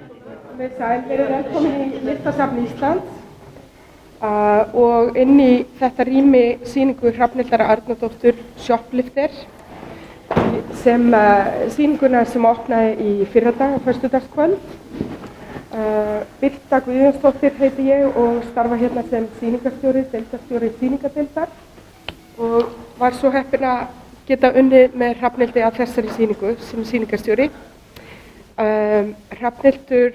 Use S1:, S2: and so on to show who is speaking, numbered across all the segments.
S1: Komið sæl, verið velkomin í Listasafn Íslands og inn í þetta rými sýningu Hrafnhildar Arnardóttur Shoplifter sem sýninguna sem opnaði í fyrradag á föstudagskvöld. Birta Guðjónsdóttir heiti ég og starfa hérna sem sýningarstjóri, deildarstjóri sýningardeildar og var svo heppin að geta unnið með Hrafnhildi að þessari sýningu sem sýningarstjóri. Hrafnhildur,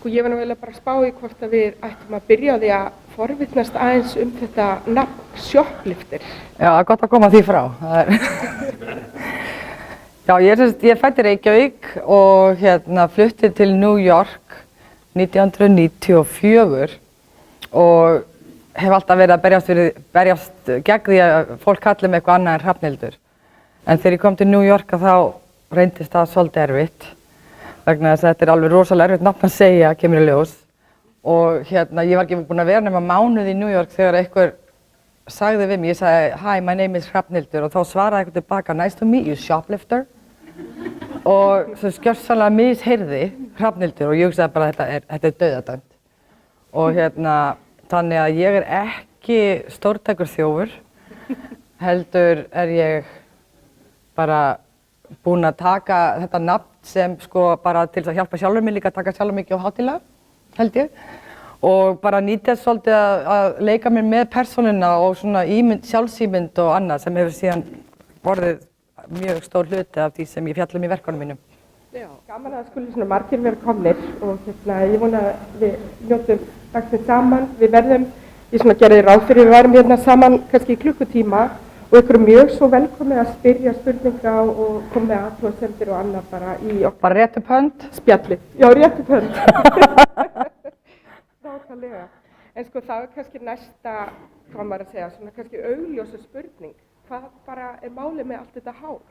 S1: ég var nú eiginlega bara að spá í hvort að við ættum að byrja á því að forvitnast aðeins þetta nafn Shoplifter.
S2: Já, það er gott að koma því frá. Já, ég er fædd í Reykjavík og flutti til New York 1994 og hef alltaf verið að berjast gegn því að fólk kalli mig eitthvað annað en Hrafnhildur. En þegar ég kom til New York þá reyndist það svolítið erfitt vegna þess að þetta er alveg rosalega erfitt nafn að segja, kemur í ljós. Og ég var ekki búin að vera nema mánuð í New York þegar einhver sagði við mig, ég sagði "Hi, my name is Hrafnhildur" og þá svaraði einhver tilbaka "Nice to meet you, Shoplifter" og svo skjörsamlega misheyrði Hrafnhildur og ég hugsaði bara þetta er dauðadæmt. Og þannig að ég er ekki stórtækur þjófur, heldur er ég bara búin að taka þetta nafn sem bara til að hjálpa sjálfur mig líka að taka sjálfur mikið á hátíðlega, held ég. Og bara nýta svolítið að leika mér með persónuna og svona sjálfsímynd og annað sem hefur síðan orðið mjög stór hluti af því sem ég fjalla í verkunum mínum.
S1: Já, gaman að skuli svona margir vera komnir og ég vona að við njótum dagsins saman. Við verðum, ég gerði ráð fyrir við værum hérna saman kannski í klukkutíma og ykkur er mjög svo velkomið að spyrja spurninga og koma með athugasemdir og annað bara í okkar.
S2: Bara rétt upp hönd?
S1: Spjalli. Já, rétt upp hönd. Nákvæmlega. En það er kannski næsta, hvað maður að segja, svona kannski augljósa spurning. Hvað bara er málið með allt þetta hár?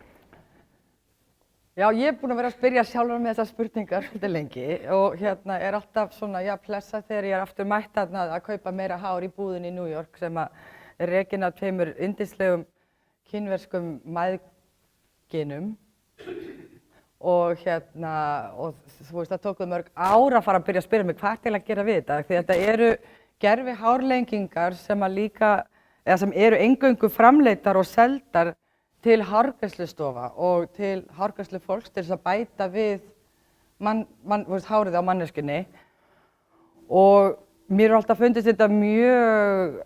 S2: Já, ég er búin að vera að spyrja sjálfur með þessar spurningar svolítið lengi og er alltaf svona, plessa þegar ég er aftur mætt að kaupa meira hár í búðinni í New York sem er rekin af tveimur yndislegum kínverskum mæðginum og þú veist, það tók mörg ár að fara að byrja að spyrja mig hvað er til að gera við þetta, því þetta eru gervi hárlengingar sem eru eingöngu framleiddar og seldar til hárgreiðslustofa og til hárgreiðslufólks til þess að bæta við hárið á manneskjunni og mér alltaf fundist þetta mjög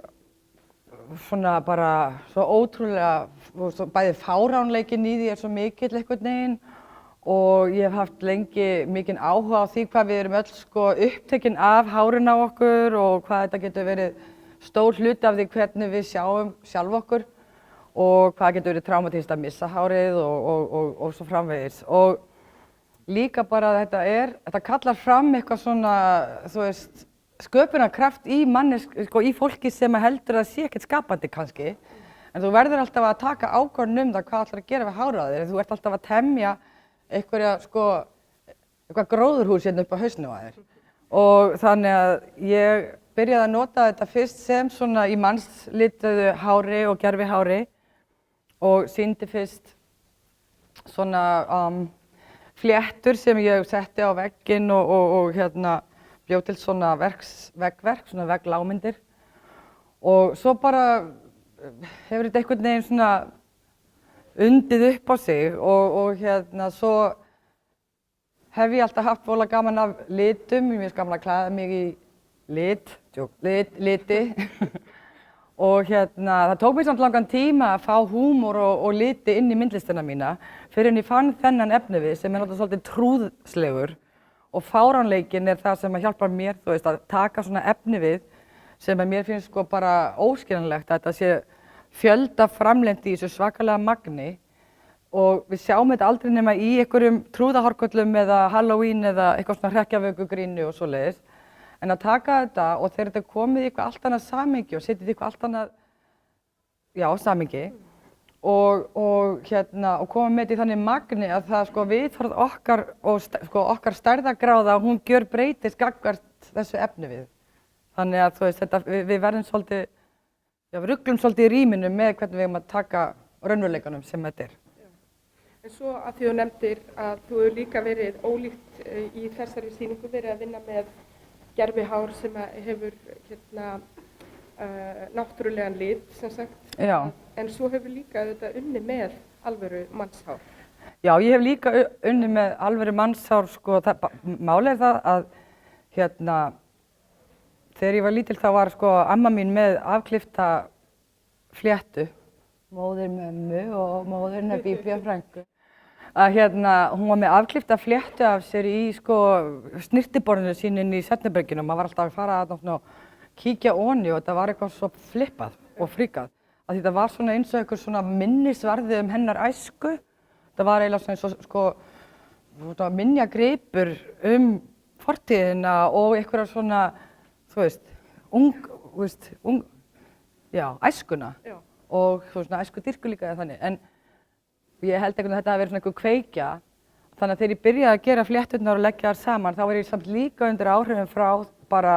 S2: svona bara svo ótrúlega, bæði fáránleikinn í því er svo mikill einhvern veginn og ég hef haft lengi mikinn áhuga á því hvað við erum öll upptekin af hárinn á okkur og hvað þetta getur verið stór hluti af því hvernig við sjáum sjálf okkur og hvað getur verið traumatískt að missa hárið og svo framvegis. Og líka bara þetta kallar fram eitthvað svona, þú veist, sköpunarkraft í í fólki sem heldur að það sé ekkert skapandi kannski. En þú verður alltaf að taka ákvörðun það hvað ætlar að gera við hárið á þér. Þú ert alltaf að temja eitthvað gróðurhús upp á hausnum á þér. Og þannig að ég byrjaði að nota þetta fyrst sem svona í mannslituðu hári og gervi hári og sýndi fyrst svona fléttur sem ég setti á vegginn og bjó til svona veggverk, svona vegglámyndir og svo bara hefur þetta einhvern veginn svona undið upp á sig og svo hef ég alltaf haft voðalega gaman af litum, mér finnst gaman að klæða mig í liti og það tók mér samt langan tíma að fá húmor og liti inn í myndlistina mína fyrir en ég fann þennan efnivið sem er náttúrulega svolítið trúðslegur og fáránleikinn er það sem hjálpar mér, þú veist, að taka svona efnivið sem mér finnst bara óskiljanlegt að þetta sé fjölda framleitt í þessu svakalega magni og við sjáum þetta aldrei nema í einhverjum trúðahárkollum eða Halloween eða eitthvað svona hrekkjavökugríni og svoleiðis. En að taka þetta og þegar þetta er komið í eitthvað allt annað samhengi og setið í eitthvað allt annað, samhengi og koma með þetta í þannig magni að það viðhorf okkar og okkar stærðargráða hún gjörbreytist gagnvart þessu efnivið. Þannig að þú veist, við verðum svolítið, við ruglum svolítið í rýminu með hvernig við eigum að taka raunveruleikanum sem þetta er.
S1: En svo að því þú nefndir að þú hefur líka verið ólíkt í þessari sýningu verið að vinna með gervihár sem hefur náttúrulegan lit, sem sagt.
S2: Já.
S1: En svo hefur líka auðvitað unnið með alvöru mannshár.
S2: Já, ég hef líka unnið með alvöru mannshár, sko, málið er það að þegar ég var lítil þá var sko amma mín með afklippta fléttu, móðir mömmu og móðir hennar Bíbí frænku, að hún var með afklippta fléttu af sér í sko snyrtiborðinu sín inn í svefnherberginu og maður var alltaf að fara að kíkja onni og þetta var eitthvað svo flippað og fríkað. Að þetta var svona eins og einhver svona minnisvarði hennar æsku. Það var eiginlega svona eins og sko minjagripur fortíðina og einhverja svona, þú veist, æskuna. Já. Og svona æskudýrku líka eða þannig. En ég held að þetta hafi verið svona einhver kveikja. Þannig að þegar ég byrjaði að gera flétturnar og leggja þær saman, þá var ég samt líka undir áhrifum frá bara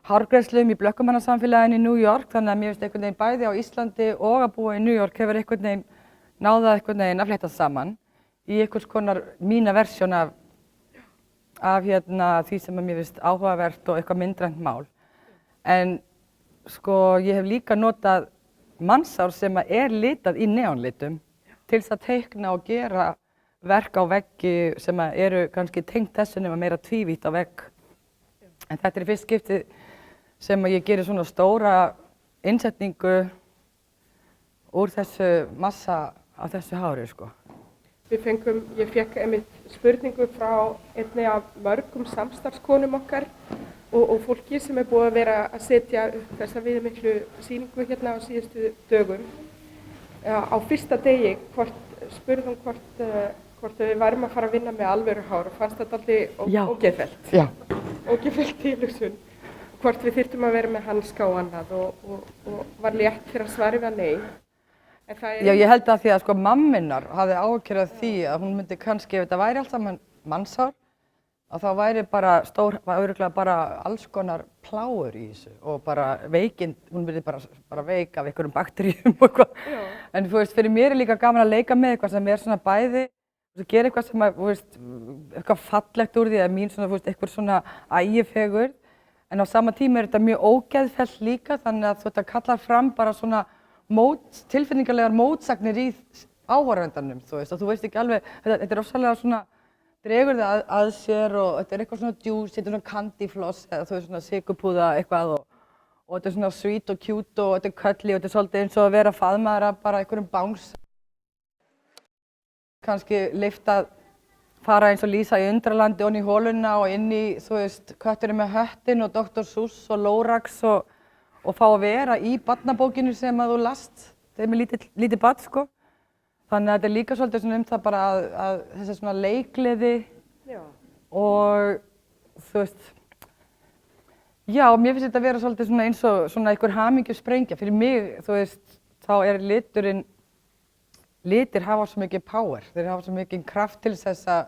S2: hárgreiðslum í blökkumannasamfélaginu í New York, þannig að mér finnst einhvern veginn bæði á Íslandi og að búa í New York hefur einhvern veginn náða einhvern veginn að fléttast saman í einhvers konar mína versjón af því sem mér finnst áhugavert og eitthvað myndrænt mál. En sko ég hef líka notað mannshár sem er litað í neonlitum til þess að teikna og gera verk á veggi sem eru kannski tengt þessu nema meira tvívítt á vegg. En þetta er í fyrst skipti sem ég gerir svona stóra innsetningu úr þessu massa af þessu hári, sko.
S1: Ég fekk einmitt spurningu frá einni af mörgum samstarfskonum okkar og fólki sem búið að vera að setja upp þessa viðamiklu sýningu hérna á síðustu dögum. Á fyrsta degi spurðum hvort við værum að fara að vinna með alvöru hár og fannst þetta alltaf ógeðfellt.
S2: Já.
S1: Ógeðfellt tilhugsun. Hvort við þyrftum að vera með hanska og annað og var létt fyrir að svara við að nei.
S2: Já, ég held að því að sko mamminar hafði áhyggjur af því að hún myndi kannski, ef þetta væri allt saman mannshár, að þá væri bara örugglega bara alls konar plágur í þessu og bara veikind, hún myndi bara veik af einhverjum bakteríum og eitthvað. Já. En þú veist, fyrir mér er líka gaman að leika með eitthvað sem er svona bæði, gera eitthvað sem þú veist, eitthvað fallegt úr því að mín svona, þú veist, eitthvað svona ægifegurð. En á sama tíma er þetta mjög ógeðfellt líka, þannig að þetta kallar fram bara svona tilfinningarlegar mótsagnir í áhorfandanum, þú veist, og þú veist ekki alveg, þetta er ofsalega svona, dregur það að sér og þetta er eitthvað svona djús, þetta er svona candyfloss eða þú veist svona sykurpúða eitthvað og þetta er svona sweet og cute og þetta er cuddly og þetta er svolítið eins og að vera faðmaður af bara einhverjum bángs. Kannski leyft að fara eins og Lísa í Undralandi onni í hóluna og inn í, þú veist, Kötturinn með höttin og Dr. Seuss og Lorax og fá að vera í barnabókinu sem að þú last þegar með lítið barn, sko. Þannig að þetta er líka svolítið svona það bara að þessi svona leikgleði og þú veist, já, mér finnst þetta að vera svolítið svona eins og svona einhver hamingjusprengja. Fyrir mig, þú veist, þá er litir hafa svo mikið power, þeir hafa svo mikið kraft til þess að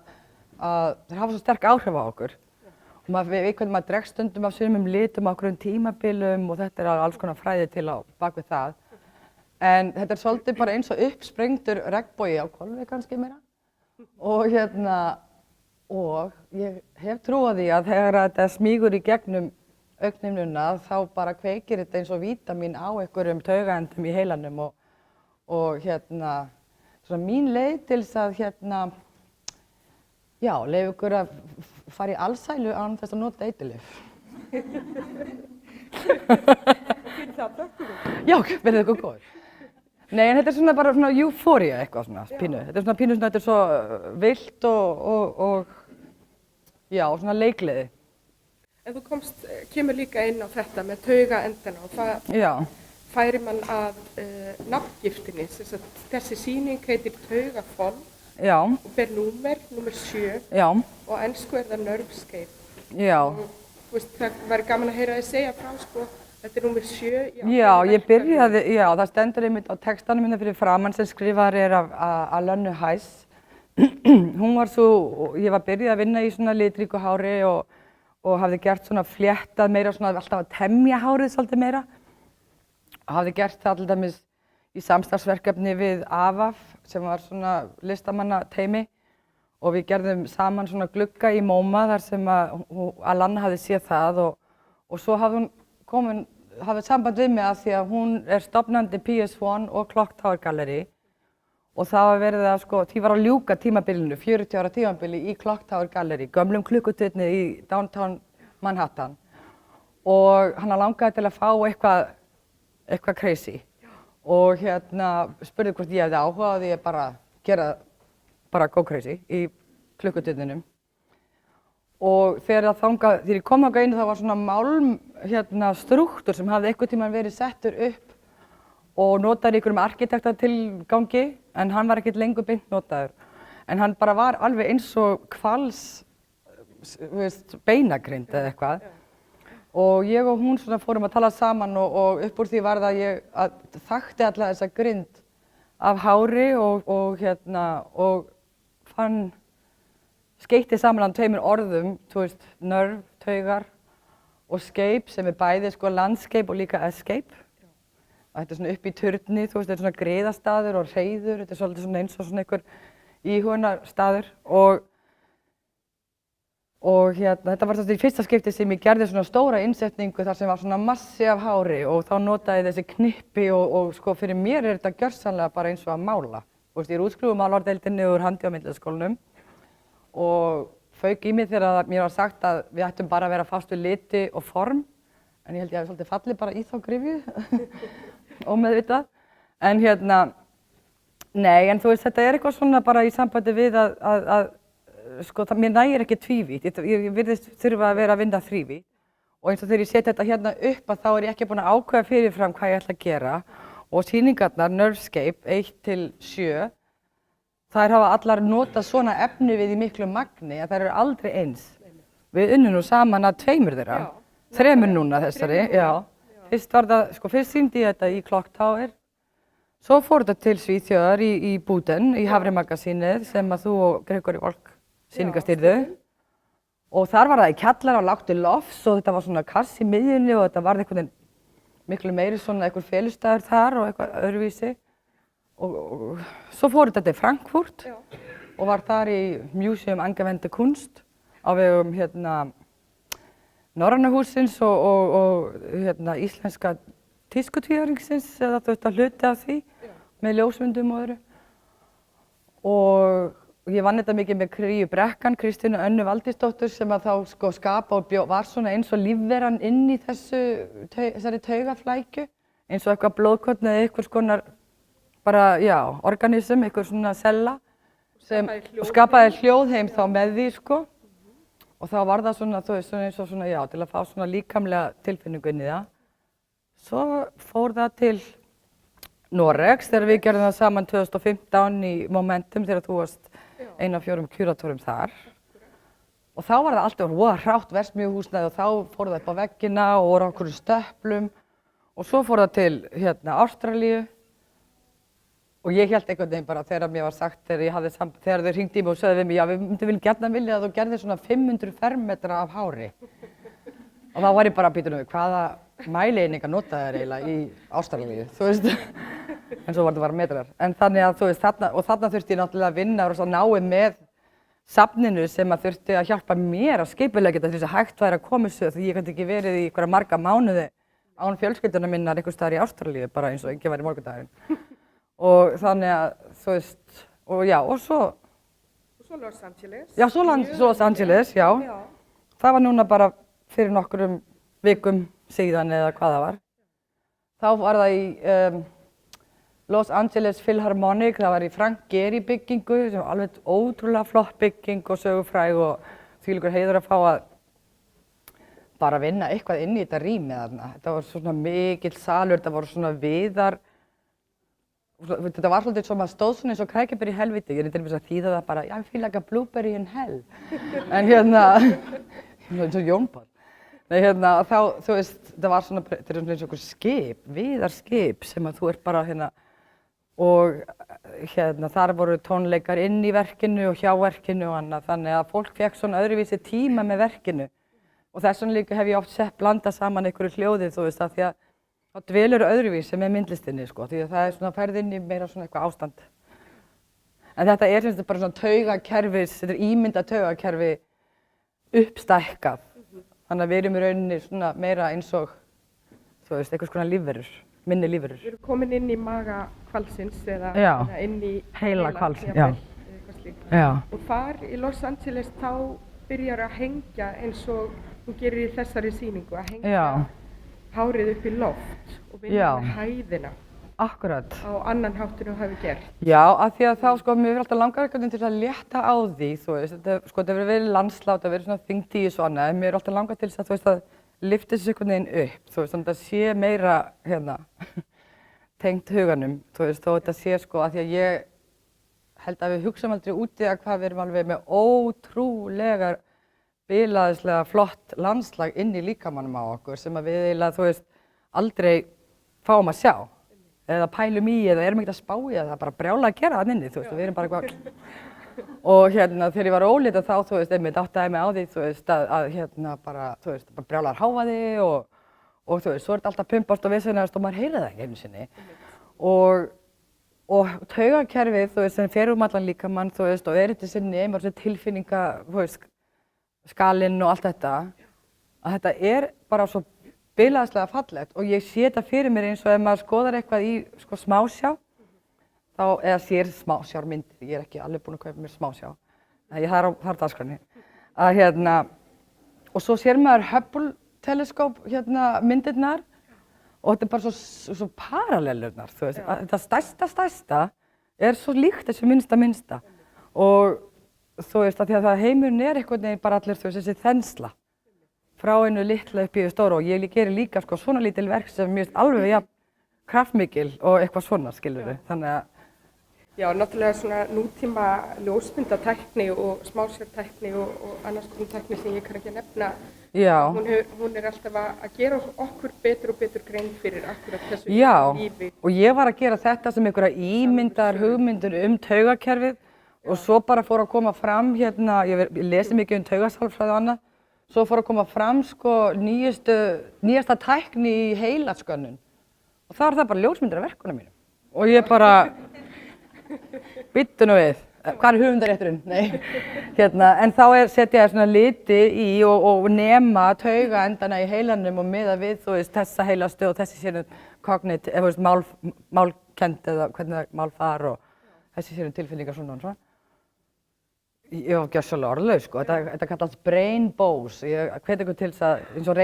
S2: þeir hafa svo sterk áhrif á okkur. Og maður veit hvernig maður dregst stundum af sumum litum á einhverjum tímabilum og þetta er alls konar fræði til á bak við það. En þetta er svolítið bara eins og uppsprengtur regnbogi á hvolfi kannski meira. Og ég hef trú á því að þegar þetta smýgur í gegnum augnhimnuna þá bara kveikir þetta eins og vítamín á einhverjum taugaendum í heilanum og svona mín leið til þess að leyfa ykkur að fara í alsælu án þess að nota eiturlyf.
S1: Fyrir það þökkum við.
S2: Já, verðið ykkur góður. Nei, en þetta er svona bara svona euphoria eitthvað svona, pínu. Þetta er svona pínu svona, þetta er svo villt og svona leikgleði.
S1: En þú kemur líka inn á þetta með taugaendana og það færir mann að nafngiftinni. Þessi sýning heitir Taugafold og ber númer 7 og á ensku er það Nervescape.
S2: Já.
S1: Og þú veist, það væri gaman að heyra þig segja frá, sko, þetta er númer 7.
S2: Já, ég byrjaði, það stendur einmitt á textanum minna fyrir framann sem skrifaður er af Lönnu Hæs. Hún var ég var byrjuð að vinna í svona litríku hári og hafði gert svona fléttað meira, svona alltaf að temja hárið svolítið meira. Og hafði gert það alltaf í samstarfsverkefni við AFAF sem var svona listamannateymi og við gerðum saman svona glugga í MoMA þar sem að Alanna hafði séð það og svo hafði hún hafði samband við mig af því að hún stofnandi PS1 og Clock Tower Gallery og það var verið að því var að ljúka tímabilinu, 40 ára tímabili í Clock Tower Gallery, gömlum klukkutíðni í downtown Manhattan og hann langaði til að fá eitthvað crazy og spurði hvort ég hefði áhuga á því að bara go crazy í klukkutíðninum. Og þegar ég kom þangað inn þá var svona málm strúktúr sem hafði einhvern tímann verið settur upp og notaður í einhverjum arkitektatilgangi en hann var ekkert lengur beint notaður. En hann bara var alveg eins og hvals beinagrind eða eitthvað. Og ég og hún svona fórum að tala saman og upp úr því var það ég þekkti alla þessa grind af hári og fann skeytti saman á tveimur orðum, nerve, taugar og scape sem bæði landscape og líka escape. Og þetta svona upp í turni, þetta svona griðastaður og hreiður, þetta svolítið svona eins og svona einhver íhugunarstaður og þetta var þetta í fyrsta skipti sem ég gerði svona stóra innsetningu þar sem var svona massi af hári og þá notaði ég þessi knippi og fyrir mér þetta gjörsamlega bara eins og að mála. Ég útskrifuð málardeildinni úr Handi- og myndlistaskólanum og fauk í mig þegar mér var sagt að við ættum bara að vera fast við liti og form en ég held ég hafi svolítið fallið bara í þá gryfju ómeðvitað en nei en þetta eitthvað svona bara í sambandi við að mér nægir ekki tvívítt, ég virðist þurfa að vera að vinna þrívítt og eins og þegar ég set þetta upp að þá ég ekki búin að ákveða fyrirfram hvað ég ætla að gera og sýningarnar Nervescape 1-7 þær hafa allar notað svona efni við í miklu magni að þær eru aldrei eins. Við unnum nú saman að 2 þeirra, 3 núna þessari, já. Fyrst sýndi ég þetta í Clock Tower, svo fór þetta til Svíþjóðar í Búden, í Hafri-magasínið sem að þú og Gregory Walk sýningastýrðu. Og þar var það í kjallara og lágt í lofts og þetta var svona kass í miðjunni og þetta var einhvern veginn miklu meiri svona einhver felustæður þar og eitthvað öðruvísi. Og svo fór þetta til Frankfurt og var þar í Museum Angewandte Kunst á vegum Norræna hússins og íslenska tískutvíaringsins eða hluti af því með ljósmyndum og öðru. Og ég vann þetta mikið með Kríu Brekkan, Kristínu Önnu Valdísdóttur sem að þá skapa og var svona eins og lífveran inn í þessari taugaflækju eins og eitthvað blóðkorn eða einhvers konar bara, organism, einhver svona sella sem skapaði hljóðheim þá með því, og þá var það svona, eins og svona, til að fá svona líkamlega tilfinningu inn í það. Svo fór það til Noregs þegar við gerðum það saman 2015 í Momentum þegar þú varst ein af 4 kuratórum þar. Og þá var það alltaf hrátt verksmiðjuhúsnæði og þá fór það upp á veggina og voru á einhverjum stöplum og svo fór það til Ástralíu. Og ég hélt einhvern veginn bara þegar mér var sagt, þegar þau hringdu í mig og sögðu við mig, við myndum gjarnan vilja að þú gerðir svona 500 fermetra af hári. Og þá var ég bara að býta hvaða mælieiningar notaði þær eiginlega í Ástralíu, en svo var þetta bara metrar. En þannig að þarna þurfti ég náttúrulega að vinna og náið með safninu sem að þurfti að hjálpa mér að skipuleggja þetta til þess að hægt væri að koma þessu því ég gæti ekki verið í einhverja marga mánuði án fjölskylduna minnar einhvers staðar í Ástralíu, bara eins og enginn væri morgundagurinn. Og þannig að, og svo
S1: Los Angeles.
S2: Já, svo Los Angeles, já. Það var núna bara fyrir nokkrum vikum síðan eða hvað það var. Þá var það í Los Angeles Philharmonic, það var í Frank Gehry byggingu, sem var alveg ótrúlega flott bygging og sögufræg og þvílíkur heiður að fá að bara vinna eitthvað inn í þetta rými þarna. Þetta var svona mikill salur, þetta voru svona viðar. Þetta var svolítið svo maður stóð svona eins og krækjabær í helviti. Ég er til að þýða það bara, I feel like a blueberry in hell. En eins og Jón Páll. Nei, þá, þetta var svona, þetta er eins og einhver skip, viðarskip sem að þú ert bara og þar voru tónleikar inn í verkinu og hjá verkinu og annað. Þannig að fólk fékk svona öðruvísi tíma með verkinu. Og þess vegna líka hef ég oft blandað saman einhverju hljóði, af því að þá dvelur öðruvísi með myndlistinni sko, því að það er svona færð inn í meira svona eitthvað ástand. En þetta er sem sagt bara svona taugakerfis, þetta er ímynda taugakerfi uppstækkað. Þannig að við erum í rauninni svona meira eins og, þú veist, einhvers konar lífverur, minni lífverur.
S1: Við erum komin inn í maga hvalsins eða inn í
S2: heila hvals, já.
S1: Og þar í Los Angeles þá byrjar að hengja eins og þú gerir í þessari sýningu, að hengja hárið upp í loft og vinna með hæðina.
S2: Akkurat.
S1: Á annan háttinn þú hafi gert.
S2: Já, af því að þá sko, mér er alltaf langar eitthvað til að létta á því, þú veist, þetta hefur verið landslát, það verið svona þyngd í svona, en mér er alltaf langar til þess að, þú veist, að lyfta þessu einhvern veginn upp, þú veist, þannig að það sé meira, hérna, tengt huganum, þú veist, þó þetta sé sko, af því að ég held að við hugsaum aldrei út í að hvað við erum alveg með ótrúlega bilaðislega flott landslag inn í líkamannum á okkur sem að við eiginlega, þú veist, aldrei fáum að sjá. Eða pælum í eða erum ekkert að spá í það er bara brjála að gera það inni, þú veist, við erum bara eitthvað. Og hérna þegar ég var ólíta þá, þú veist, einmitt áttaði mig á því, þú veist, að hérna bara, þú veist, bara brjálar hávaði og þú veist, svo er þetta alltaf pumpast og vissinast og maður heyrði það ekki einu sinni. Og taugakerfið, þú veist, sem fer allan líkamann, þú veist, og erindi sinni, einhver þessi tilfinninga, þú veist, skalinn og allt þetta, að þetta er bara svo bilaðislega fallegt og ég sé þetta fyrir mér eins og ef maður skoðar eitthvað í sko, smásjá, þá, eða sér smásjármyndir, ég er ekki alveg búin að kaupa mér smásjá, það er á dagskránni, að hérna, og svo sér maður Hubble-teleskóp hérna myndirnar og þetta er bara svo parallellurnar, þú veist, þetta stærsta er svo líkt þessu minnsta og þú veist að því að heimurinn er einhvern veginn bara allir þú veist þessi þensla. Frá einu litla upp í stóru og ég gerir líka sko svona lítil verk sem mér finnst alveg jafn kraftmikil og eitthvað svona skilurðu, þannig að
S1: Já, náttúrulega svona nútíma ljósmyndatækni og smásjártækni og annars konar tækni sem ég kann ekki nefna.
S2: Já.
S1: Hún er alltaf að gera okkur betur og betur grein fyrir akkurat þessu lífi.
S2: Já, og ég var að gera þetta sem einhverja ímyndar hugmyndir taugakerfið og svo bara fór að koma fram hérna, ég lesi mikið taugasálfræði og annað, svo fór að koma fram sko nýjasta tækni í heilaskönnun og það var það bara ljósmyndir af verkunum mínum og ég bara bittu nú við, hvað er höfundarétturinn? Nei, hérna, en þá setja ég svona liti í og nema taugaendana í heilanum og miða við þú veist þessa heilastöð og þessi sérnum cognitive, eða þú veist málkennd eða hvernig það málfar og þessi sérnum tilfinningar svona og svona. Ég var gjörsamlega orðlaus sko, þetta kallast brainbows, ég hveti ykkur til þess að, eins og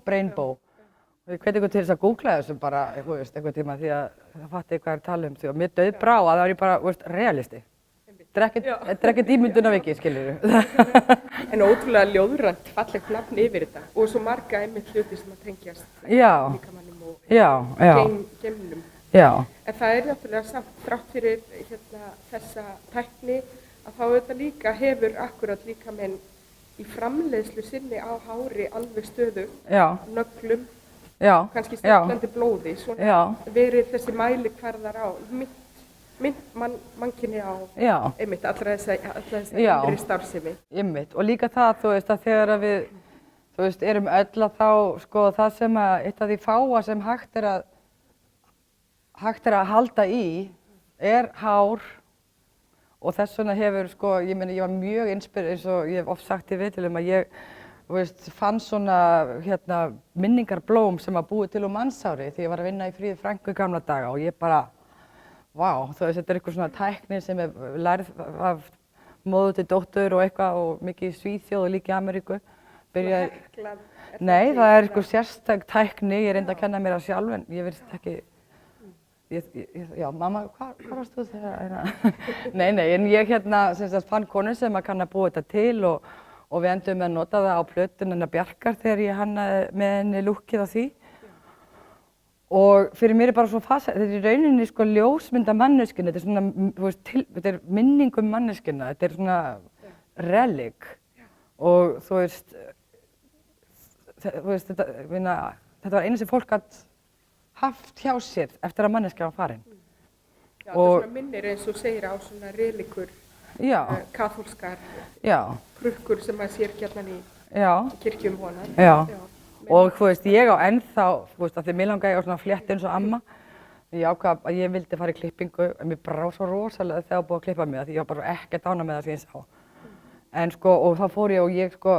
S2: brainbow, og ég hveti ykkur til þess að googla þessu bara, þú veist, einhvern tíma því að það fatti hvað ég tala því og mér dauðbrá að það var ég bara, þú veist, realisti. Þetta er ekkert ímyndunarveiki, skilurðu.
S1: En ótrúlega ljóðrænt, fallegt nafn yfir þetta og svo marga einmitt hluti sem að tengjast líkamannum og geimnum.
S2: Já.
S1: En það er náttúrulega samt þrátt fyrir hérna, þessa tækni að þá auðvitað líka hefur akkurat líkaminn í framleiðslu sinni á hári alveg stöðu, nöglum, kannski stefnandi blóði, svona verið þessi mælikvarðar á mynd mannkynni á einmitt allra þess innri starfsemi.
S2: Einmitt, og líka það þú veist að þegar við þú veist erum öll að þá sko það sem að eitt af því fáa sem hægt er að halda í er hár. Og þess vegna hefur, sko, ég meina, ég var mjög inspirerað, eins og ég hef oft sagt í viðtölum að ég, veist, fann svona, hérna, minningarblóm sem að búið til úr mannsári því ég var að vinna í Fríðu Frænku í gamla daga og ég bara, vá, þú veist, þetta er eitthvað svona tækni sem er lærð af móður til dóttur og eitthvað og mikið í Svíþjóð og líka í Ameríku. Nei, það er eitthvað sérstæk tækni, ég reyndi að kenna mér það sjálf en ég veist ekki, já, mamma, hvað varst þú þegar? Nei, en ég hérna fann konu sem að kann að búa þetta til og við endum með að nota það á plötun hennar Bjarkar þegar ég hannaði með henni lúkkið á því. Og fyrir mér er bara svo þetta er í rauninni sko ljósmynda manneskjuna, þetta er svona, þú veist, þetta er minningum manneskjuna, þetta er svona relic og þú veist, þetta var einu sem fólk gat haft hjá sér eftir að manneskja var farin.
S1: Já, þetta svona minnir eins og segir á svona relikur, kaþólskar krukkur sem maður sér gjarnan í kirkjum vonar.
S2: Og þú veist, ég á ennþá, þú veist, að því mér langaði að svona flétt eins og amma. Ég ákvað að ég vildi fara í klippingu, en mér brá svo rosalega þegar búið að klippa mig því ég var bara ekkert ánægð með það sem ég sá. En sko, og þá fór ég og ég sko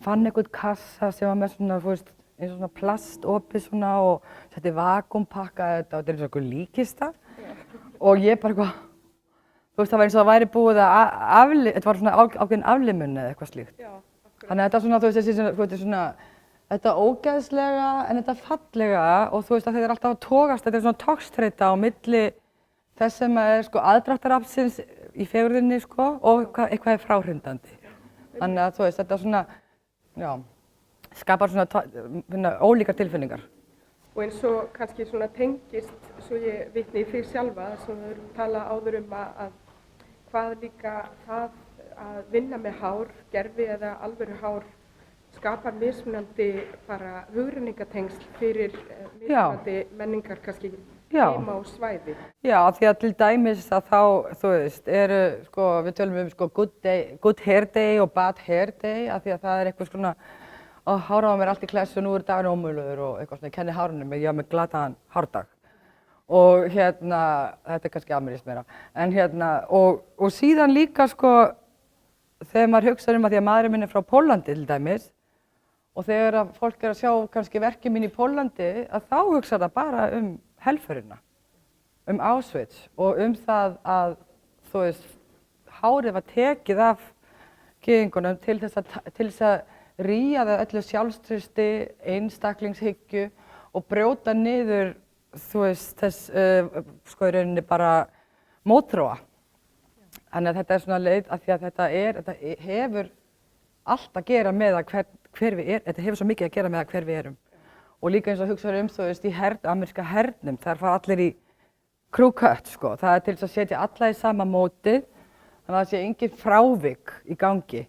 S2: fann einhvern kassa sem var með svona, þú veist, eins og svona plastopið svona og setti vakúmpakkaði þetta og þetta er eins og einhver líkista. Og ég bara eitthvað, þú veist, það var eins og það væri búið að þetta var svona ákveðin aflimun eða eitthvað slíkt. Þannig að þetta svona, þú veist, þessi svona, þetta ógeðslega en þetta fallega og þú veist að þetta er alltaf að togast, þetta er svona togstreita á milli þess sem er sko aðdráttaraflsins í fegurðinni sko og eitthvað er fráhrindandi. Þannig að þú veist þetta svona, já, skapar svona ólíkar tilfinningar.
S1: Og eins og kannski svona tengist, svo ég vitni í þig sjálfa, þess að við höfum talað áður að hvað líka það að vinna með hár, gervi eða alvöru hár skapar mismunandi bara hugrenningatengsl fyrir mismunandi menningar kannski heima á svæði.
S2: Já, því að til dæmis að þá, þú veist, sko, við tölum sko good hair day og bad hair day af því að það eitthvað svona hárið á mér allt í klessu og nú dagurinn ómögulegur og eitthvað svona, ég kenni hárunum, ég hafa með glataðan hárdag. Og þetta kannski amerískt meira, en og síðan líka sko, þegar maður hugsaður að því að maðurinn minn frá Póllandi til dæmis, og þegar að fólk að sjá kannski verkin mín í Póllandi, að þá hugsa það bara helförina, Auschwitz og það að, þú veist, hárið var tekið af gyðingunum til þess að rýja það öllu sjálfstrausti, einstaklingshyggju og brjóta niður, þú veist, þess, sko í rauninni bara mótþróa. Þannig að þetta er svona leið að því að þetta hefur allt að gera með að hver við þetta hefur svo mikið að gera með að hver við erum. Og líka eins og hugsaður þú veist, í ameríska hernum, þar fara allir í crew cut, sko. Það er til þess að setja alla í sama mótið, þannig að það sé engin frávik í gangi.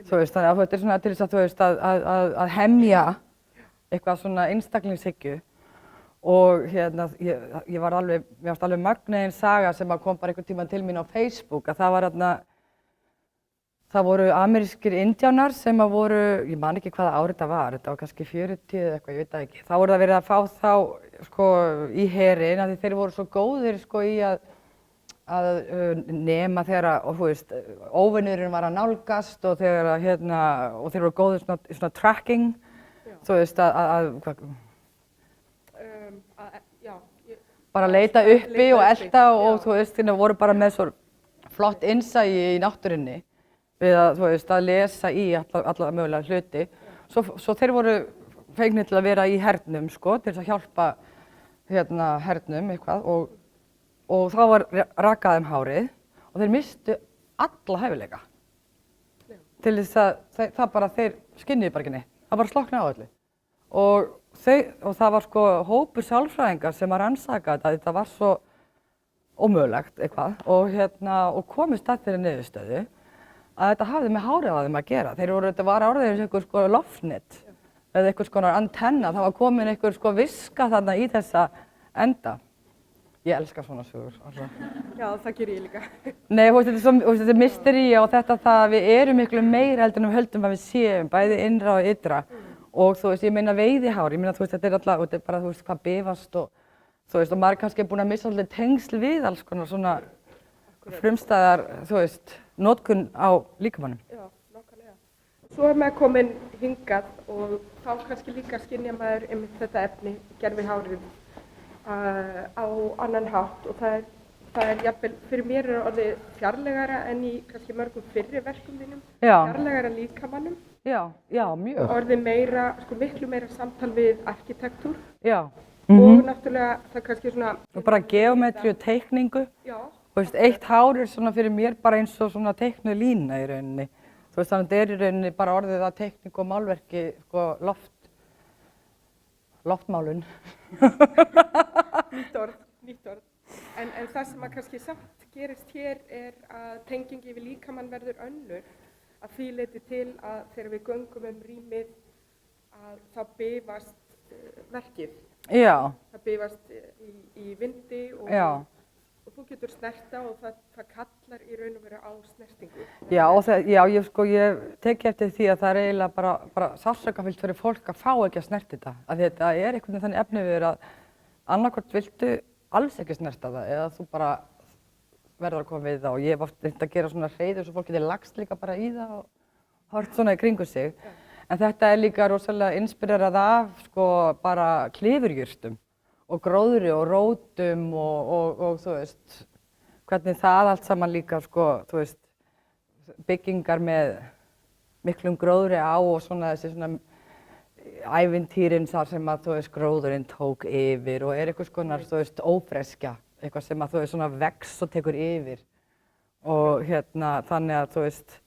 S2: Þú veist, þannig að þetta er svona til þess að, þú veist, að hemja eitthvað svona einstaklingshyggju. Og ég var alveg, mér varst alveg magnaðin saga sem kom bara einhvern tímann til mín á Facebook, að það var það voru amerískir indjánar sem voru, ég man ekki hvaða árið þetta var kannski 40 eða eitthvað, ég veit það ekki. Þá voru það verið að fá þá sko í herinn af því þeir voru svo góðir sko í að nema þegar og þú veist, óvinurinn var að nálgast og þegar og þeir voru góðir svona tracking, þú veist bara leita uppi og elta og þú veist, voru bara með svo flott innsæi í náttúrunni við að, þú veist, að lesa í alla mögulega hluti. Svo þeir voru fengnir til að vera í hernum, sko, til þess að hjálpa hernum eitthvað og þá var rakað hárið og þeir mistu alla hæfileika. Til þess að það bara, þeir skynjuðu bara ekki neitt. Það bara slokknaði á öllu. Og það var sko hópur sálfræðingar sem að rannsaka þetta var svo ómögulegt eitthvað og komist að þeirri niðurstöðu að þetta hafði með hárið á þeim að gera. Þetta var orðið eins og einhver sko loftnet eða einhvers konar antenna. Það var komin einhver sko viska þarna í þessa enda. Ég elska svona sögur.
S1: Já, það ger ég líka.
S2: Nei, þetta er mystery og þetta það að við erum miklu meira heldur en við höldum að við séum, bæði innra og ytra. Og þú veist, ég meina veiðihár, ég meina þú veist, þetta er alltaf, þetta er bara, þú veist, hvað bifast og þú veist, og maður er kannski búinn að missa alltaf tengsl við alls konar svona frumstæðar, þú veist, notkun á líkamannum.
S1: Já, nákvæmlega. Svo er maður komin hingað og þá kannski líka skynja maður einmitt þetta efni, gervihárið, á annan hátt og það er jafnvel, fyrir mér er orðið fjarlægara en í kannski mörgum fyrri verkum þínum, fjarlægara líkamannum.
S2: Já, mjög.
S1: Orðið meira, sko miklu meira samtal við arkitektúr.
S2: Já.
S1: Og náttúrulega það kannski svona...
S2: Og bara geometri og teikningu. Já. Þú veist, eitt hár er svona fyrir mér bara eins og svona teiknuð lína í rauninni. Þú veist, þannig að þetta er í rauninni bara orðið að teikningu og málverki, sko, loftmálun.
S1: Nýtt orð. En það sem að kannski samt gerist hér er að tengingi við líkamann verður önnur. Að því leyti til að þegar við göngum rýmið að það bifast verkið.
S2: Já.
S1: Það bifast í vindi og og þú getur snerta og það kallar í raun og veru á snertingu.
S2: Já, ég teki eftir því að það er eiginlega bara sársaukafullt fyrir fólk að fá ekki að snerta þetta. Að þetta er einhvern veginn þannig efniviður að annarkvort viltu alls ekki snerta það eða þú bara verður að koma við það og ég hef oft reynt að gera svona hreiður svo fólk getur lagst líka bara í það og hort svona í kringu sig. En þetta er líka rosalega inspirerað af sko bara klifurjurtum og gróðri og rótum og þú veist, hvernig það allt saman líka sko, þú veist, byggingar með miklum gróðri á og svona þessi svona ævintýrin þar sem að þú veist gróðurinn tók yfir og er eitthvað skonar, þú veist, ófreskja, eitthvað sem að þú veist svona vex og tekur yfir og þannig að þú veist,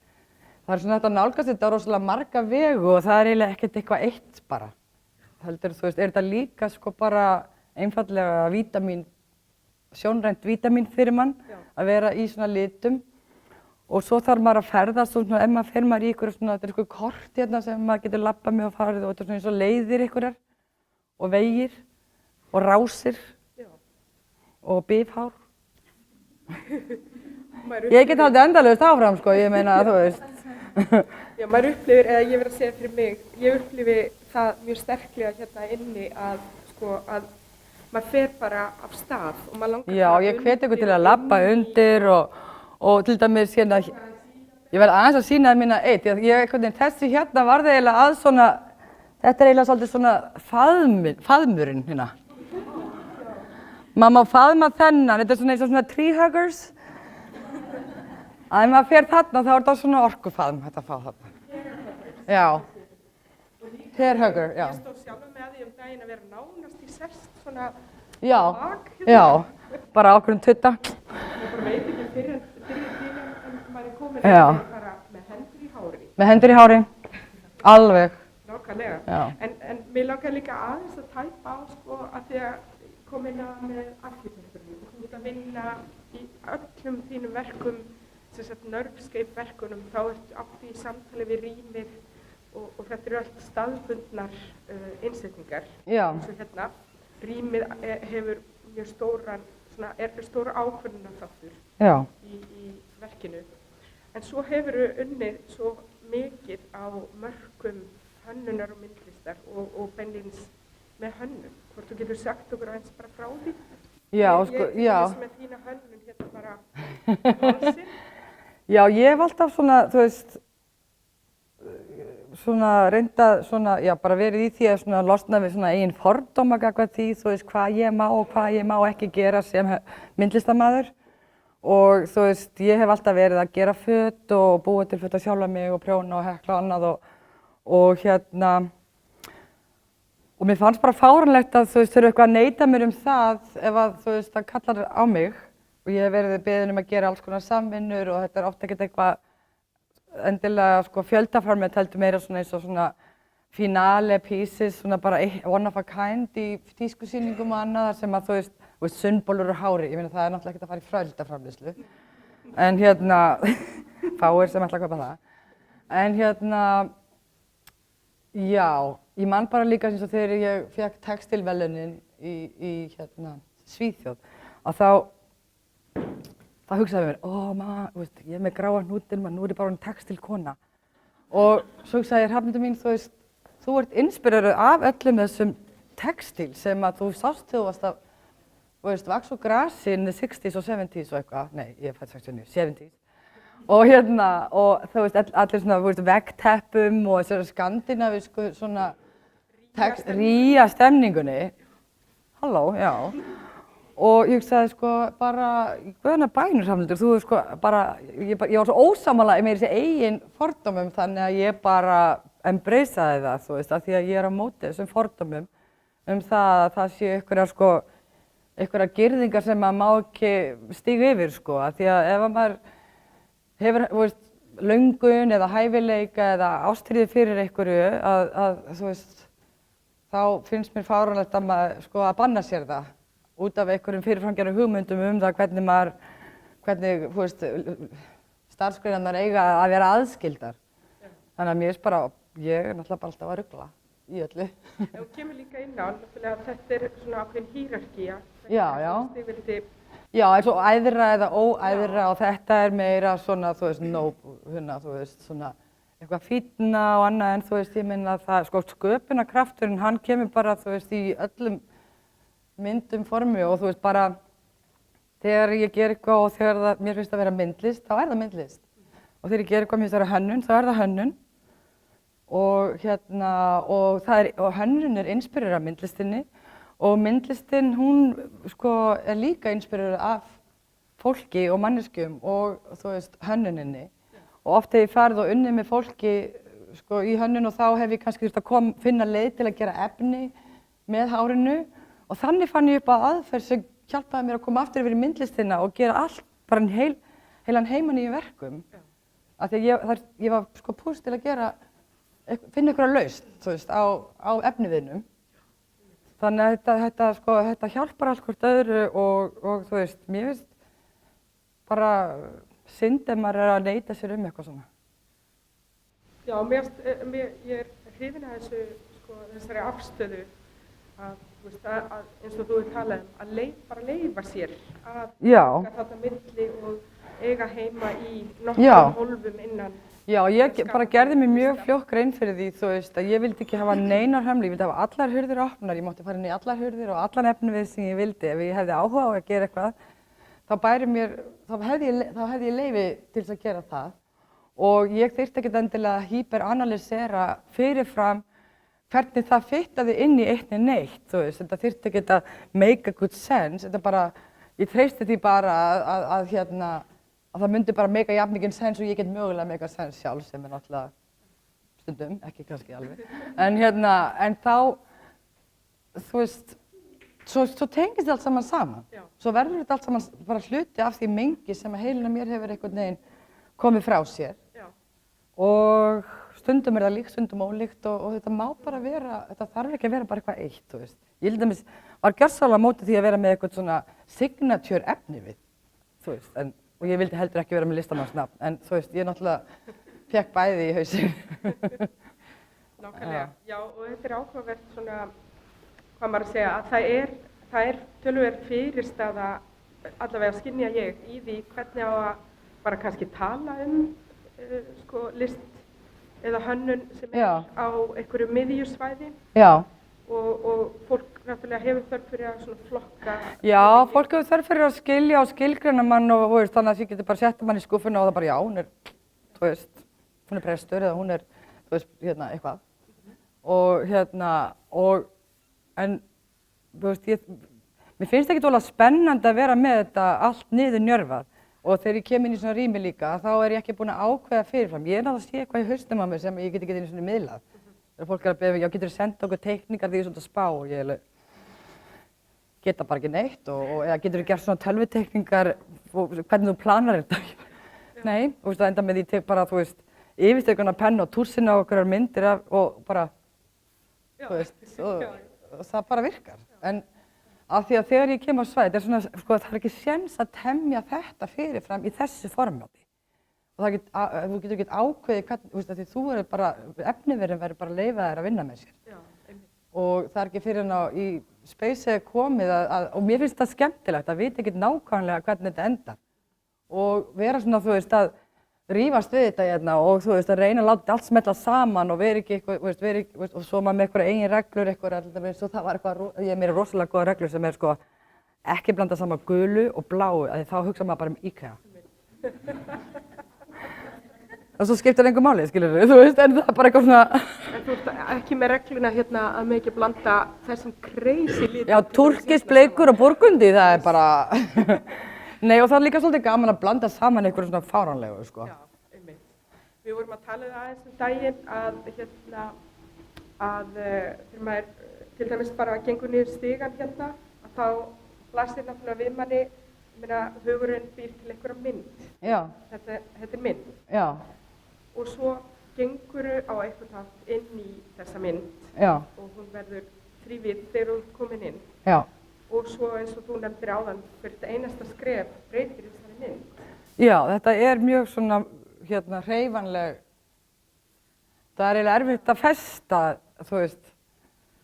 S2: það er svona þetta nálgast þetta á rosalega marga vegu og það er eiginlega ekkert eitthvað eitt bara. Heldur, þú veist, er þetta líka sko bara einfallega vítamín, sjónrænt vítamín fyrir mann að vera í svona litum og svo þarf maður að ferðast svona ef maður fer maður í ykkur svona, þetta er ykkur kort hérna sem maður getur labbað með og farið og þetta er svona eins og leiðir ykkurar og vegir og rásir og bifhár. Ég get haldið endalaust áfram sko, ég meina að þú veist.
S1: Já, maður upplifir, eða ég verð að segja fyrir mig, ég upplifi það mjög sterklega hérna inni að sko að maður fer bara af stað og maður langar
S2: Já, ég hvet ykkur til að labba undir og til dæmis hérna, ég verð aðeins að sýna það mína eitt, þessi hérna var það eiginlega að svona, þetta er eiginlega svolítið svona faðmurinn hérna. Maður má faðma þennan, þetta er svona eins og svona tree huggers. Ef maður fer þarna þá er þetta svona orkufaðm hægt að fá þarna. Já, hair hugger, já.
S1: Ég stóð sjálfur með því daginn að vera nánast í sest svona
S2: bak. Já, bara á hverjum tutta.
S1: Ég bara veit ekki fyrir tíma en maður er komin bara með hendur í hári.
S2: Með hendur í hári, alveg.
S1: Nákvæmlega.
S2: Já.
S1: En mér langar líka aðeins að tæpa á sko að því að komin að með arkitekturinn og þú ert að vinna í öllum þínum verkum, sem sagt Nerdscape verkunum, þá ertu átt í samtali við rýmið og þetta eru allt staðbundnar innsetningar.
S2: Já.
S1: Eins og hérna, rýmið hefur mjög stóra ákvörðunarþáttur í verkinu. En svo hefur unnið svo mikið á mörkum hönnunar og myndlistar og beinlínis með hönnun. Hvort þú getur sagt okkur aðeins bara frá því?
S2: Já, sko, já.
S1: Ég með þína hönnun hérna bara hálsinn.
S2: Já, ég hef alltaf svona, þú veist, svona reynda, svona, já, bara verið í því að svona losna við svona eigin fordóma gagnvart því, þú veist, hvað ég má og hvað ég má ekki gera sem myndlistarmaður. Og þú veist, ég hef alltaf verið að gera föt og búa til föt að sjálfa mig og prjóna og hekla og annað og og mér fannst bara fáránlegt að þú veist, þurfa eitthvað að neita mér það ef að þú veist, það kallar á mig og ég hef verið beðin að gera alls konar samvinnur og þetta er oft ekkert eitthvað endilega sko fjöldaframleitt heldur meira svona eins og svona finale pieces, svona bara one of a kind í tískusýningum og annað sem að þú veist, sundbolur og hári, ég meina það er náttúrulega ekkert að fara í fjöldaframleiðslu en fáir sem ætla að kaupa það. En já, ég man bara líka eins og þegar ég fékk textilverðlaunin í Svíþjóð að þá hugsaði mér, veist, ég er með gráa hnútinn, nú er ég bara textilkona. Og svo hugsaði ég, Hrafnhildur mín, þú ert inspireruð af öllum þessum textil sem að þú sást þegar þú varst að, vaxa úr grasi in the 60s og 70s og eitthvað, nei, ég er fædd 69, 70s. Og þú veist, allir svona, veggteppum og þessari skandinavísku svona ría stemningunni. Halló, já. Og ég hugsaði sko bara, guðna bænir Hrafnhildur, þú sko bara, ég var svo ósammála með þessi eigin fordómum þannig að ég bara embraceaði það, þú veist, af því að ég er á móti þessum fordómum það að það sé einhverjar girðingar sem maður má ekki stíga yfir sko, af því að ef maður hefur, þú veist, löngun eða hæfileika eða ástríði fyrir einhverju að þú veist, þá finnst mér fáránlegt að maður sko að banna sér það út af einhverjum fyrirframgerðum hugmyndum það hvernig, þú veist, starfsgreinarnar eiga að vera aðskildar. Þannig að mér finnst bara, ég er náttúrulega bara alltaf að rugla í öllu.
S1: Þú kemur líka inn á, náttúrulega að þetta er svona ákveðin hýrarkía.
S2: Já, já.
S1: Stigveldi
S2: Já, eins og æðra eða óæðra og þetta er meira svona, þú veist, þú veist, svona eitthvað fínna og annað en þú veist, ég minna að það, sko, sköpunarkrafturinn, hann kemur bara, þú veist, í öllum myndum formi og þú veist, bara þegar ég ger eitthvað og þegar mér finnst að vera myndlist, þá er það myndlist. Og þegar ég ger eitthvað mér finnst að vera hönnun, þá er það hönnun. Og hönnun er inspirerað af myndlistinni og myndlistin, hún sko er líka inspirerað af fólki og manneskjum og þú veist, hönnuninni. Og oft hef ég farið og unnið með fólki sko í hönnun og þá hef ég kannski þurft að finna leið til að gera efni með hárinu og þannig fann ég upp á aðferð sem hjálpaði mér að koma aftur yfir í myndlistina og gera allt, bara heilan heiman í verkum. Af því að ég var sko púst til að finna einhverja lausn, þú veist, á efniviðnum. Þannig að þetta hjálpar allt hvort öðru og þú veist, mér finnst bara synd ef maður er að neita sér eitthvað svona.
S1: Já, ég er hrifin að þessu, sko, þessari afstöðu að, þú veist, að eins og þú hefur talað að bara leyfa sér að taka þarna milli og eiga heima í nokkrum hólfum innan.
S2: Já, ég bara gerði mér mjög fljótt grein fyrir því, þú veist, að ég vildi ekki hafa neinar hömlur, ég vildi hafa allar hurðir opnar, ég mátti fara inn í allar hurðir og allan efnivið sem ég vildi. Ef ég hefði áhuga á að gera eitthvað, þá hefði ég leyfi til þess að gera það. Og ég þyrfti ekkert endilega að hyperanalysera fyrirfram hvernig það fittaði inn í eitt né neitt, þú veist, þetta þyrfti ekkert að make a good sense, þetta bara, ég treysti því bara að það myndi bara make jafn mikinn sens og ég get mögulega make sens sjálf sem er náttúrulega stundum, ekki kannski alveg. En þá, þú veist, svo tengist allt saman. Svo verður þetta allt saman bara hluti af því mengi sem að heilin á mér hefur einhvern veginn komið frá sér. Og stundum er það líkt, stundum ólíkt og þetta má bara vera, þetta þarf ekki að vera bara eitthvað eitt, þú veist. Ég til dæmis var gjörsamlega á móti því að vera með eitthvað svona signature efnivið, þú veist. Og ég vildi heldur ekki vera með listamannsnafn, en þú veist, ég náttúrulega fékk bæði í hausinn.
S1: Nákvæmlega, já, og þetta er áhugavert svona, hvað maður að segja, að það er töluverð fyrirstaða, allavega skynja ég, í því hvernig á að bara kannski tala sko, list eða hönnun sem er á einhverju miðjusvæði. Já. Og fólk náttúrulega hefur þörf fyrir að svona flokka. Já,
S2: fólk hefur þörf fyrir að skilja og skilgreina mann og veist, þannig að því getur bara sett mann í skúffuna og það bara já, hún er, þú veist, hún er prestur eða hún er, þú veist, eitthvað. En, þú veist, mér finnst ekki dóla spennandi að vera með þetta allt niður njörvað og þegar ég kem inn í svona rými líka þá er ég ekki búin að ákveða fyrirfram. Ég er náttúrulega að sé eitthvað í hausnum á mér sem ég get ekki einu svona miðlað. Þegar fólk er að beða, já, getur þú senda okkur teikningar því ég er svona að spá og ég geta bara ekki neitt eða getur þú gert svona tölvuteikningar og hvernig þú planar þetta? Nei, þú veist, það enda með því tek bara, þú veist, yfirstökuna penn og túrsina og okkur myndir af og bara, þú veist, og það bara virkar. En af því að þegar ég kem á svæði, þetta er svona, sko, það er ekki séns að temja þetta fyrirfram í þessu formáti. Og þú getur ekki ákveðið hvernig, þú veist, því þú verður bara, efniverðin verður bara að leyfa þér að vinna með sér. Já, einmitt. Og það er ekki fyrir í Space komið og mér finnst það skemmtilegt að vita ekki nákvæmlega hvernig þetta endar. Og vera svona, þú veist, að rífast við þetta hérna og þú veist, að reyna að láta þetta allt smetla saman og vera ekki eitthvað, þú veist, og svo maður með einhverja eigin reglur, svo það var eitthvað, ég er mér rosalega góða reglur sem er sko, ekki blanda saman gulu og bláu, að þá hugsa maður bara IKEA. Og svo skiptir engu máli, skilur þú veist, en það er bara eitthvað svona... En þú ert ekki með regluna hérna að með ekki blanda þessum crazy litum... Já, turkis, bleikur og burgundi, það er bara... Nei, og það er líka svolítið gaman að blanda saman einhverju svona fáránlegu, sko. Já, einmitt. Við vorum að tala aðeins daginn að þegar maður til dæmis bara gengur niður stigann hérna, að þá blasir náttúrulega við manni, hugurinn býr til einhverja mynd. Já. Þetta er mynd. Já. Og svo genguru á einhvern hátt inn í þessa mynd. Já. Og hún verður þrívíð þegar hún komin inn. Já. Og svo eins og þú nefndir áðan, hvert einasta skref breytir í þessari mynd. Já, þetta er mjög svona, hreyfanleg. Það er eiginlega erfitt að festa, þú veist.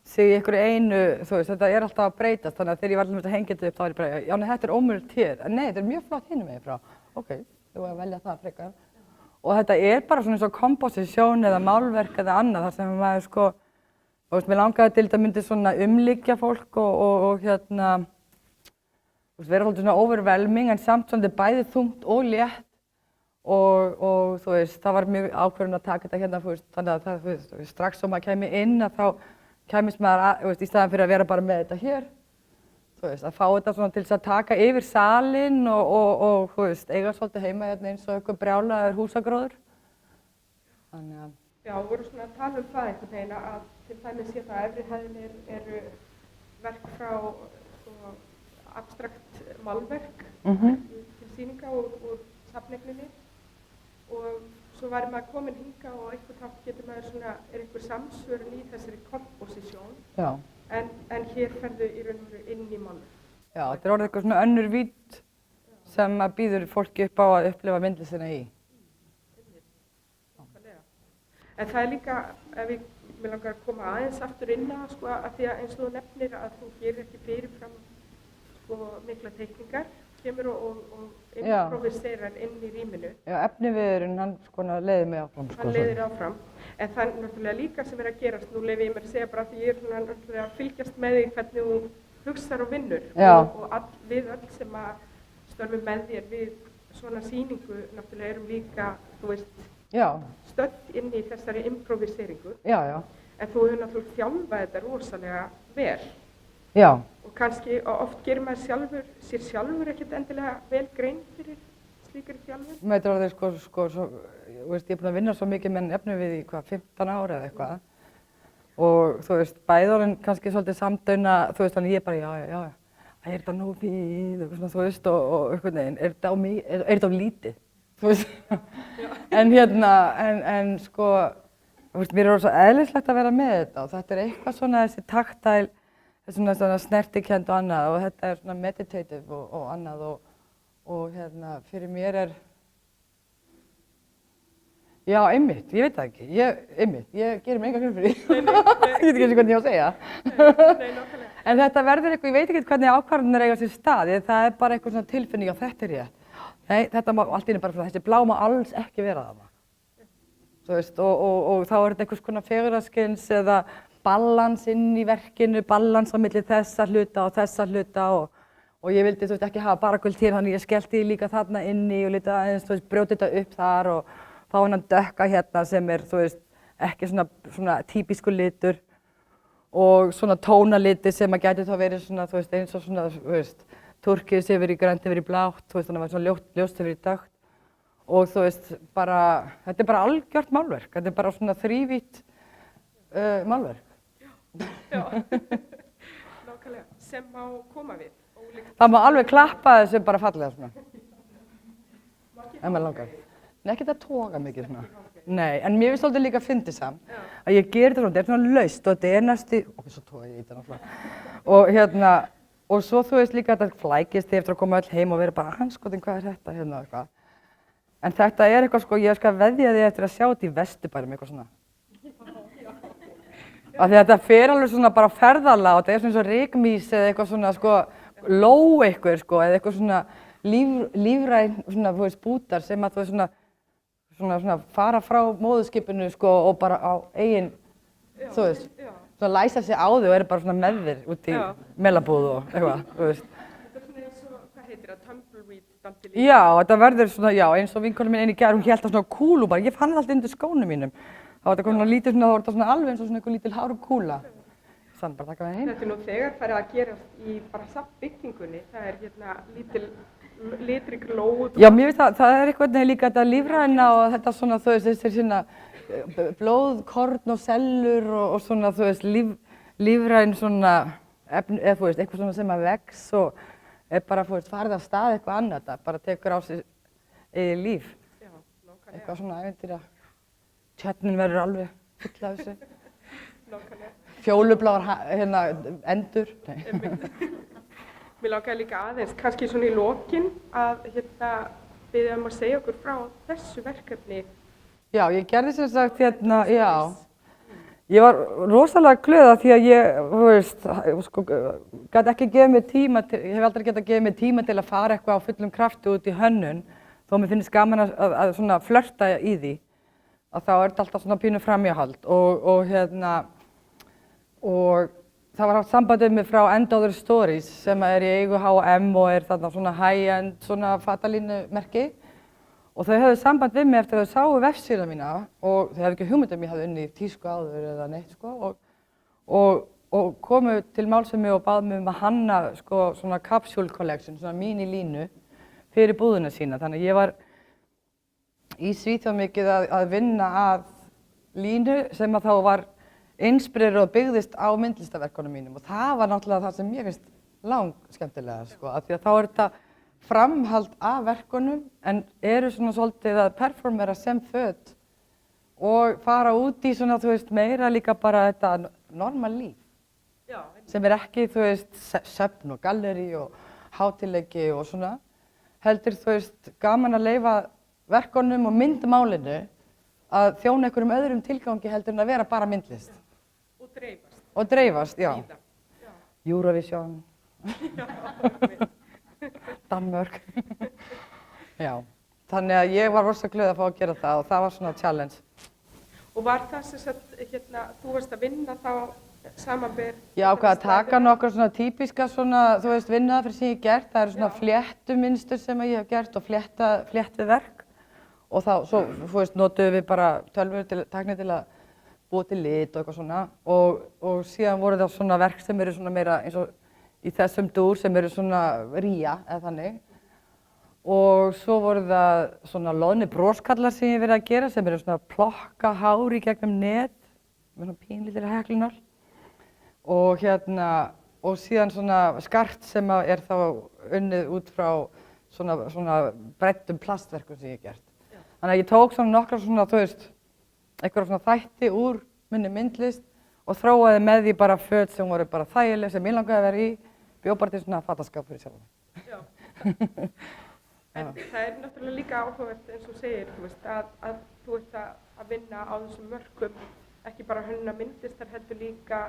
S2: sig í einhverju einu, þú veist, þetta er alltaf að breytast, þannig að þegar ég var alltaf að hengja þetta upp, þá var ég bara, já, nei, þetta er ómögulegt hér, en nei, þetta er mjög flott hinum megin frá, ok, þú að velja það frekar. Og þetta er bara svona eins og komposisjón eða málverk eða annað, þar sem maður sko, þú veist, mér langaði til þetta myndi svona umlíkja fólk og hérna, þú veist, vera svolítið svona overwhelming, en samt svolítið bæði þungt og létt. Og þú veist, það var mjög ákvörðun að taka þetta hérna, þú veist, þannig að það, þú veist, strax sem maður kæmi inn að þá kæmist maður, þú veist, í staðan fyrir að vera bara með þetta hér, þú veist, að fá þetta svona til þess að taka yfir salinn og þú veist, eiga svolítið heima hérna eins og eitthvað brjálaður húsagróður. Þannig að...
S1: Já, við vorum svona að tala um það einhvern veginn að til dæmis hérna á efri hæðinni eru verk frá sko, abstrakt málverk til sýninga úr safnefninni og svo væri maður komin hingað og einhvern þátt getur maður svona, einhver samsvörun í þessari komposisjón.
S2: Já.
S1: En hér ferðu í raun og veru inn í málverk.
S2: Já, þetta er orðið eitthvað svona önnur vídd sem að býður fólki upp á að upplifa myndlistina í.
S1: En það er líka, mér langar að koma aðeins aftur inn á, sko, að því að eins og þú nefnir að þú gerir ekki fyrirfram sko, mikla teikningar, kemur og improviserar inn í rýminu.
S2: Já, efniviðurinn, hann sko leiðir mig áfram. Sko,
S1: hann leiðir áfram, en það er náttúrulega líka sem er að gerast, nú leyfi ég mér að segja bara því ég er svona náttúrulega að fylgjast með því hvernig þú hugsar og vinnur og við öll sem að störfum með þér við svona sýningu náttúrulega erum líka, þú veist, stödd inn í þessari improviseringu.
S2: Já.
S1: En þú hefur náttúrulega þjálfað þetta rosalega vel.
S2: Já.
S1: Og kannski oft gerir maður sér sjálfur ekkert endilega vel grein fyrir slíkri þjálfun.
S2: Mér er það sko, veist, ég er búin að vinna svo mikið með efnivið í 15 ára eða eitthvað. Og þú veist, bæðorinn kannski svolítið samdauna, þú veist, þannig ég bara, já, er þetta nóg við, þú veist, og einhvern veginn, er þetta á lítið? Þú veist, en sko, þú veist, mér er svo eðlislegt að vera með þetta og þetta er eitthvað svona þessi taktæl, svona snertikend og annað og þetta er svona meditative og annað og fyrir mér er, já, einmitt, ég veit það ekki, ég gerir mig enga grein fyrir því, ég veit ekki hvernig ég á að segja.
S1: Nei, nákvæmlega.
S2: En þetta verður eitthvað, ég veit ekki hvernig ákvarðanir eiga sér stað, það er bara eitthvað svona tilfinning að þetta er rétt. Nei, þetta má allt í einu bara, þessi blá má alls ekki vera þarna. Þú veist, og þá er þetta einhvers konar fegurðarskins eða ballans inn í verkinu, ballans á milli þessa hluta og ég vildi, þú veist, ekki hafa bara guld hér, þannig ég skellti líka þarna inni og lítið aðeins, þú veist, brjóti þetta upp þar og fá hennan dökka hérna sem er, þú veist, ekki svona típísku litur og svona tónaliti sem að gæti þá verið svona, þú veist, eins og svona, þú veist, turkis yfir í grænt yfir í blátt, þú veist, þannig að það var svona ljóst yfir í dökkt og þú veist, bara, þetta er bara algjört málverk, þetta er bara svona þrívítt málverk.
S1: Já, nákvæmlega, sem má koma við.
S2: Það má alveg klappa þessu bara fallega svona, ef maður langar. Nei, ekki þetta toga mikið svona. Nei, en mér finnst svolítið líka að fyndi samt að ég gerir þetta svona laust og þetta er næstu, svo toga ég í þetta náttúrulega. Og svo þú veist líka að þetta flækist þig eftir að koma öll heim og vera bara andskotinn hvað er þetta hérna og eitthvað. En þetta er eitthvað sko, ég skal veðja þig eftir að sjá þetta í Vesturbænum eitthvað svona. Af því að þetta fer alveg svona bara ferðalag og þetta er svona eins og rykmís eða eitthvað svona sko, ló eitthvað sko, eða eitthvað svona lífræn svona, þú veist, bútar sem að þú veist svona fara frá móðurskipinu sko og bara á eigin, þú veist. Svona læsa sig á þig og eru bara svona með þér út í melabúð og eitthvað, þú veist.
S1: Þetta er svona eins og, hvað heitir það, tumbleweed dandilín?
S2: Já, þetta verður svona, já, eins og vinkonum minn einu í gær, hún hélt á svona kúlu bara, ég fann það alltaf undir skónum mínum. Þá var þetta svona lítið svona, þá var þetta svona alveg eins og svona einhver lítil hár kúla. Sann bara taka mig heim.
S1: Þetta er nú þegar farið að gerast í bara safnbyggingunni, það er hérna lítil litrík lóð.
S2: Já, mér finnst það er eitthvað líka þetta lífræna og þetta svona, þú veist, þessir svona blóð, korn og sellur og svona, þú veist, lífræn svona efni, eða þú veist, eitthvað svona sem að vex og er bara, þú veist, farið af stað eitthvað annað, þetta bara tekur á sig eigið líf.
S1: Já, nákvæmlega.
S2: Eitthvað svona ævintýra. Tjörnin verður alveg full af þessu.
S1: Nákvæmlega.
S2: Fjólubláar hérna endur.
S1: Mér langaði líka aðeins, kannski svona í lokin að biðja að segja okkur frá þessu verkefni.
S2: Já, ég gerði sem sagt hérna, já. Ég var rosalega glöð af því að ég, þú veist, sko, gat ekki gefið mér tíma til, ég hef aldrei getað gefið mér tíma til að fara eitthvað á fullum krafti út í hönnun, þó mér finnst gaman að svona flörta í því, að þá er þetta alltaf svona pínu framhjáhald og það var haft sambandið mig frá End Other Stories sem er í eigu H&M og er þarna svona high-end svona fatalínumerki. Og þau höfðu samband við mig eftir að þau sáu vefsíðuna mína og þau hefðu ekki hugmynd ég hafði unnið í tísku áður eða neitt sko og komu til máls við mig og báðu mig að hanna sko svona capsule collection, svona mini-línu fyrir búðina sína. Þannig að ég var í Svíþjóð mikið að vinna að línu sem að þá var inspirerað og byggðist á myndlistaverkunum mínum og það var náttúrulega það sem ég finnst langskemmtilega sko, af því að þá er þetta framhald af verkunum en eru svona svolítið að performera sem föt og fara út í svona, þú veist, meira líka bara þetta normal líf. Já, sem er ekki, þú veist, söfn og galleri og hátíðleiki og svona. Heldur, þú veist, gaman að leyfa verkunum og myndmálinu að þjóna einhverjum öðrum tilgangi heldur en að vera bara myndlist.
S1: Og dreifast.
S2: Og dreifast, já. Já. Eurovision. Já. Danmörk. Já, þannig að ég var rosa glöð að fá að gera það og það var svona challenge.
S1: Og var það sem sagt, þú varst að vinna þá samanber?
S2: Ég ákvað að taka nokkur svona típiska svona, þú veist, vinnuaðferð sem ég hef gert. Það eru svona fléttumynstur sem ég hef gert og fléttið verk. Og þá, svo, þú veist, notuðum við bara tækni til að búa til lit og eitthvað svona. Og síðan voru það svona verk sem eru svona meira eins og í þessum dúr sem eru svona ría eða þannig. Og svo voru það svona loðni broskallar sem ég hef verið að gera sem eru svona plokka hár í gegnum net með svona pínlítil heklinál. Og og síðan svona skart sem er þá unnið út frá svona breiddum plastverkum sem ég hef gert. Þannig að ég tók svona nokkra svona, þú veist, einhverja svona þætti úr minni myndlist og þróaði með því bara föt sem voru bara þægileg sem ég langaði að vera í. Bjó bara til svona fataskáp fyrir sjálf mig.
S1: Já. En það er náttúrulega líka áhugavert eins og segir, þú veist, að þú ert að vinna á þessum mörkum, ekki bara hönna myndlistar, heldur líka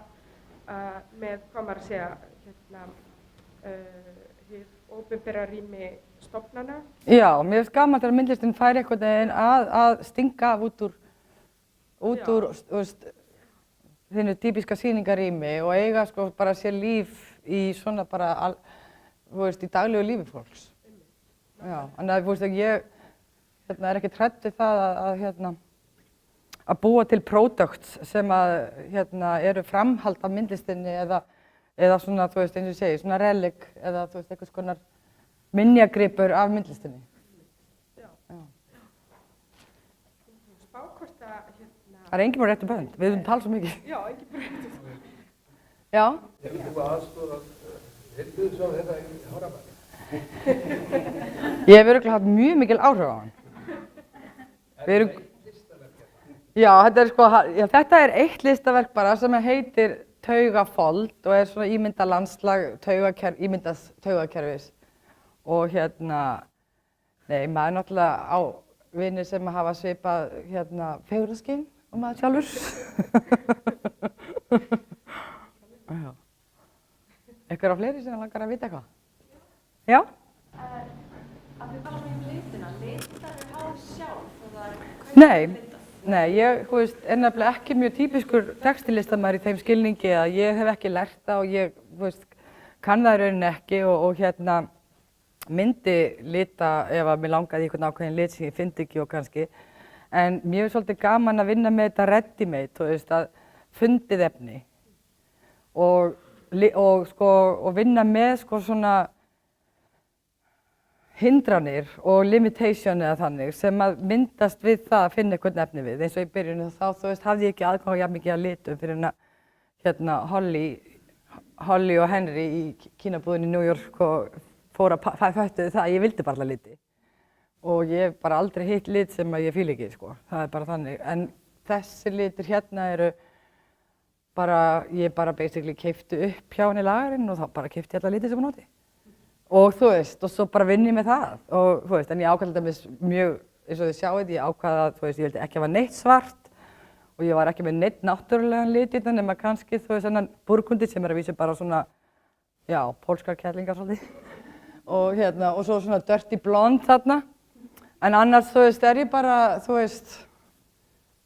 S1: með, hvað maður að segja, hið opinbera rými stofnana. Já,
S2: mér finnst gaman þegar myndlistin fær einhvern veginn að stinga af út úr, þú veist, þínu típiska sýningarými og eiga sko bara sér líf í svona bara, þú veist, í daglegu lífi fólks. Já, þannig að, þú veist, ég er ekki hrædd við það að búa til products sem eru framhald af myndlistinni eða svona, þú veist, eins og ég segi, svona relic eða, þú veist, einhvers konar minjagripur af myndlistinni. Já.
S1: Spákort að,
S2: Það er enginn bara réttu bönd, við höfum talað svo mikið.
S1: Já, enginn bara réttu bönd.
S2: Já.
S3: Hefur þú aðstoðað heilbrigðisráð þetta í Hafnarfirði?
S2: Ég hef örugglega haft mjög mikil áhrif á hann.
S3: Er þetta eitt listaverk?
S2: Já, þetta er eitt listaverk bara sem heitir Taugafold og er svona ímyndað landslag ímyndaðs taugakerfis. Og nei, maður náttúrulega á vinir sem hafa svipað fegurðarskyn og maður sjálfur. Einhverja fleiri sem langar að vita eitthvað? Já?
S4: Að við bara svona í litina, litar við hár sjálf og það
S2: Nei, ég er nefnilega ekki mjög típiskur textilistamaður í þeim skilningi að ég hef ekki lært það og ég kann það í rauninni ekki og myndi lita ef að mér langaði í einhvern ákveðin lit sem ég fyndi ekki og kannski. En mér er svolítið gaman að vinna með þetta ready-made, þú veist, að fundið efni og vinna með svona hindranir og limitation eða þannig sem að myndast við það að finna einhvern efni við. Eins og í byrjun þá, þú veist, hafði ég ekki aðgang jafn mikið að litum fyrir Holly og Henry í Kínabúðinni í New York og fór að föttuðu það að ég vildi bara liti. Og ég hef bara aldrei hitt lit sem að ég fíla ekki, sko. Það er bara þannig. En þessi litir eru bara, ég bara basically keypti upp hjá henni lagarinn og þá bara keypti ég alla liti sem hún noti. Og þú veist, og svo bara vinn ég með það. Og þú veist, en ég ákvaði þetta mjög, eins og þið sjáið, ég ákvaði að, þú veist, ég vildi ekki hafa neitt svart og ég var ekki með neitt náttúrulegan lit í þetta nema kannski þú veist þennan burgundi sem að vísu bara svona, já, pólskar kettlingar svolítið og og svo svona dirty blond þarna. En annars þú veist ég bara, þú veist,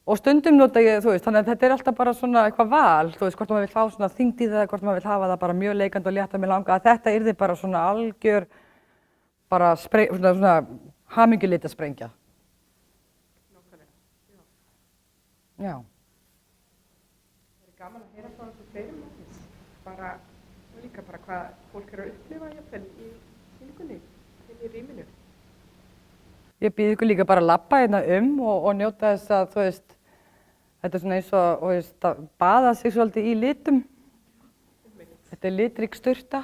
S2: og stundum nota ég, þú veist, þannig að þetta alltaf bara svona eitthvað val, þú veist, hvort maður vill fá svona þyngd í það, hvort maður vill hafa það bara mjög leikandi og létt að mig langa, að þetta yrði bara svona algjör, bara svona hamingjulita sprengja. Já.
S1: Það er gaman að heyra frá þessu fleirum áfis, bara líka bara hvað fólk að upplifa jafnvel í sýningunni, í rýminu.
S2: Ég býð ykkur líka bara að labba hérna og njóta þess að, þú veist, þetta svona eins og, þú veist, að baða sig svolítið í litum. Þetta litrík sturta.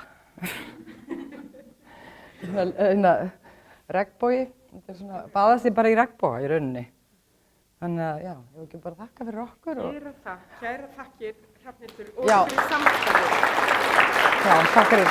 S2: Regnbogi, þetta svona, baða sig bara í regnboga í rauninni. Þannig að, já, ég vil ekki bara þakka fyrir okkur.
S1: Kæra þakkir, Hrafnhildur, og fyrir samstarfið.
S2: Já, takk fyrir.